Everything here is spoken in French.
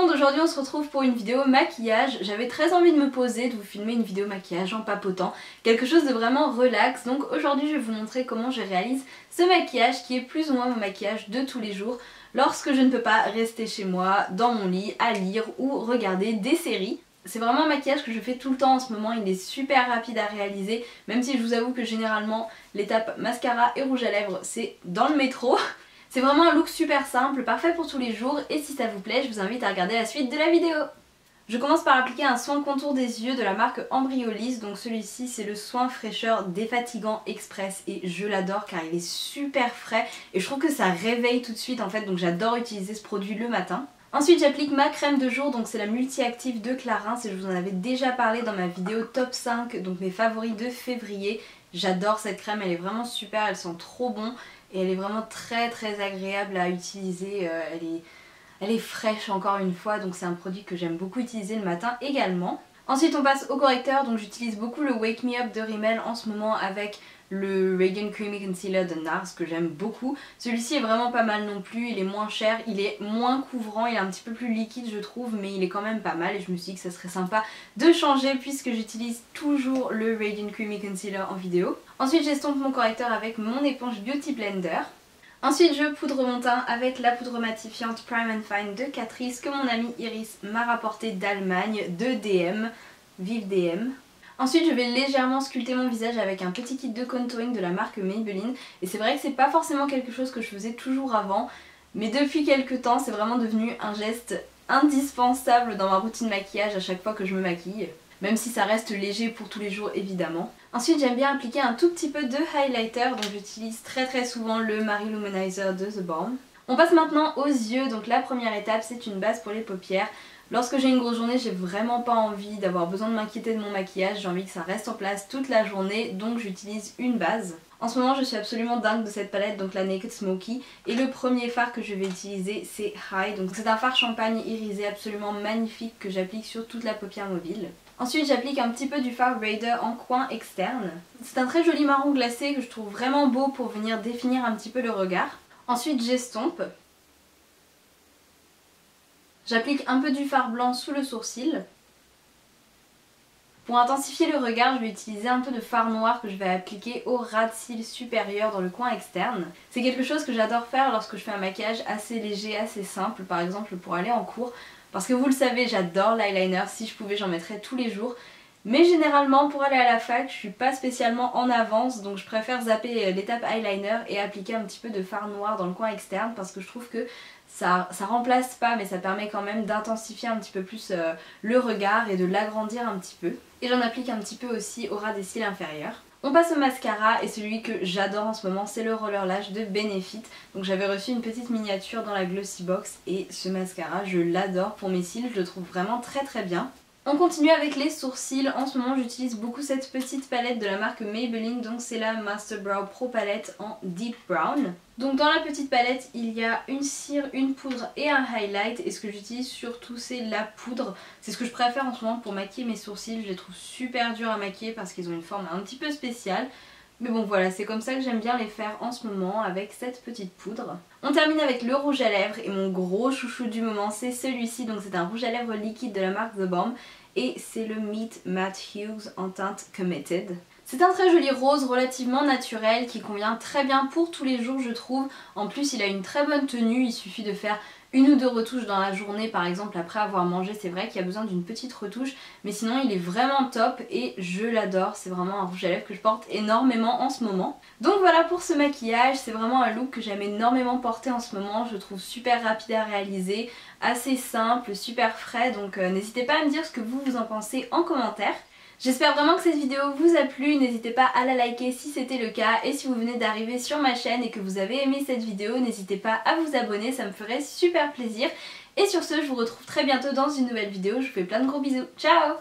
monde, aujourd'hui on se retrouve pour une vidéo maquillage. J'avais très envie de me poser, de vous filmer une vidéo maquillage en papotant, quelque chose de vraiment relax. Donc aujourd'hui je vais vous montrer comment je réalise ce maquillage qui est plus ou moins mon maquillage de tous les jours lorsque je ne peux pas rester chez moi dans mon lit à lire ou regarder des séries. C'est vraiment un maquillage que je fais tout le temps en ce moment, il est super rapide à réaliser, même si je vous avoue que généralement l'étape mascara et rouge à lèvres c'est dans le métro. C'est vraiment un look super simple, parfait pour tous les jours, et si ça vous plaît, je vous invite à regarder la suite de la vidéo. Je commence par appliquer un soin contour des yeux de la marque Embryolisse, donc celui-ci c'est le soin fraîcheur défatigant express et je l'adore car il est super frais et je trouve que ça réveille tout de suite en fait, donc j'adore utiliser ce produit le matin. Ensuite j'applique ma crème de jour, donc c'est la multi-active de Clarins et je vous en avais déjà parlé dans ma vidéo top 5, donc mes favoris de février. J'adore cette crème, elle est vraiment super, elle sent trop bon et elle est vraiment très agréable à utiliser, elle est fraîche encore une fois, donc c'est un produit que j'aime beaucoup utiliser le matin également. Ensuite on passe au correcteur, donc j'utilise beaucoup le Wake Me Up de Rimmel en ce moment avec le Radiant Creamy Concealer de NARS que j'aime beaucoup. Celui-ci est vraiment pas mal non plus, il est moins cher, il est moins couvrant, il est un petit peu plus liquide je trouve, mais il est quand même pas mal et je me suis dit que ça serait sympa de changer puisque j'utilise toujours le Radiant Creamy Concealer en vidéo. Ensuite j'estompe mon correcteur avec mon éponge Beauty Blender. Ensuite je poudre mon teint avec la poudre matifiante Prime and Fine de Catrice que mon amie Iris m'a rapporté d'Allemagne de DM, vive DM. Ensuite je vais légèrement sculpter mon visage avec un petit kit de contouring de la marque Maybelline et c'est vrai que c'est pas forcément quelque chose que je faisais toujours avant, mais depuis quelques temps c'est vraiment devenu un geste indispensable dans ma routine maquillage à chaque fois que je me maquille. Même si ça reste léger pour tous les jours évidemment. Ensuite j'aime bien appliquer un tout petit peu de highlighter, donc j'utilise très souvent le Marie Luminizer de The Balm. On passe maintenant aux yeux, donc la première étape c'est une base pour les paupières. Lorsque j'ai une grosse journée, j'ai vraiment pas envie d'avoir besoin de m'inquiéter de mon maquillage, j'ai envie que ça reste en place toute la journée, donc j'utilise une base. En ce moment je suis absolument dingue de cette palette, donc la Naked Smoky, et le premier fard que je vais utiliser c'est High, donc c'est un fard champagne irisé absolument magnifique que j'applique sur toute la paupière mobile. Ensuite j'applique un petit peu du fard Raider en coin externe. C'est un très joli marron glacé que je trouve vraiment beau pour venir définir un petit peu le regard. Ensuite j'estompe. J'applique un peu du fard blanc sous le sourcil. Pour intensifier le regard, je vais utiliser un peu de fard noir que je vais appliquer au ras de cils supérieur dans le coin externe. C'est quelque chose que j'adore faire lorsque je fais un maquillage assez léger, assez simple, par exemple pour aller en cours. Parce que vous le savez, j'adore l'eyeliner, si je pouvais j'en mettrais tous les jours. Mais généralement pour aller à la fac, je suis pas spécialement en avance, donc je préfère zapper l'étape eyeliner et appliquer un petit peu de fard noir dans le coin externe parce que je trouve que ça remplace pas mais ça permet quand même d'intensifier un petit peu plus le regard et de l'agrandir un petit peu. Et j'en applique un petit peu aussi au ras des cils inférieurs. On passe au mascara et celui que j'adore en ce moment c'est le Roller Lash de Benefit. Donc j'avais reçu une petite miniature dans la Glossy Box et ce mascara je l'adore pour mes cils, je le trouve vraiment très bien. On continue avec les sourcils, en ce moment j'utilise beaucoup cette petite palette de la marque Maybelline, donc c'est la Master Brow Pro Palette en Deep Brown. Donc dans la petite palette il y a une cire, une poudre et un highlight et ce que j'utilise surtout c'est la poudre. C'est ce que je préfère en ce moment pour maquiller mes sourcils, je les trouve super durs à maquiller parce qu'ils ont une forme un petit peu spéciale. Mais bon voilà, c'est comme ça que j'aime bien les faire en ce moment avec cette petite poudre. On termine avec le rouge à lèvres et mon gros chouchou du moment c'est celui-ci. Donc c'est un rouge à lèvres liquide de la marque The Balm et c'est le Meet Matte Hues en teinte Committed. C'est un très joli rose relativement naturel qui convient très bien pour tous les jours je trouve. En plus il a une très bonne tenue, il suffit de faire une ou deux retouches dans la journée par exemple après avoir mangé, c'est vrai qu'il y a besoin d'une petite retouche mais sinon il est vraiment top et je l'adore, c'est vraiment un rouge à lèvres que je porte énormément en ce moment. Donc voilà pour ce maquillage, c'est vraiment un look que j'aime énormément porter en ce moment, je le trouve super rapide à réaliser, assez simple, super frais, donc n'hésitez pas à me dire ce que vous en pensez en commentaire. J'espère vraiment que cette vidéo vous a plu, n'hésitez pas à la liker si c'était le cas et si vous venez d'arriver sur ma chaîne et que vous avez aimé cette vidéo, n'hésitez pas à vous abonner, ça me ferait super plaisir. Et sur ce, je vous retrouve très bientôt dans une nouvelle vidéo, je vous fais plein de gros bisous, ciao!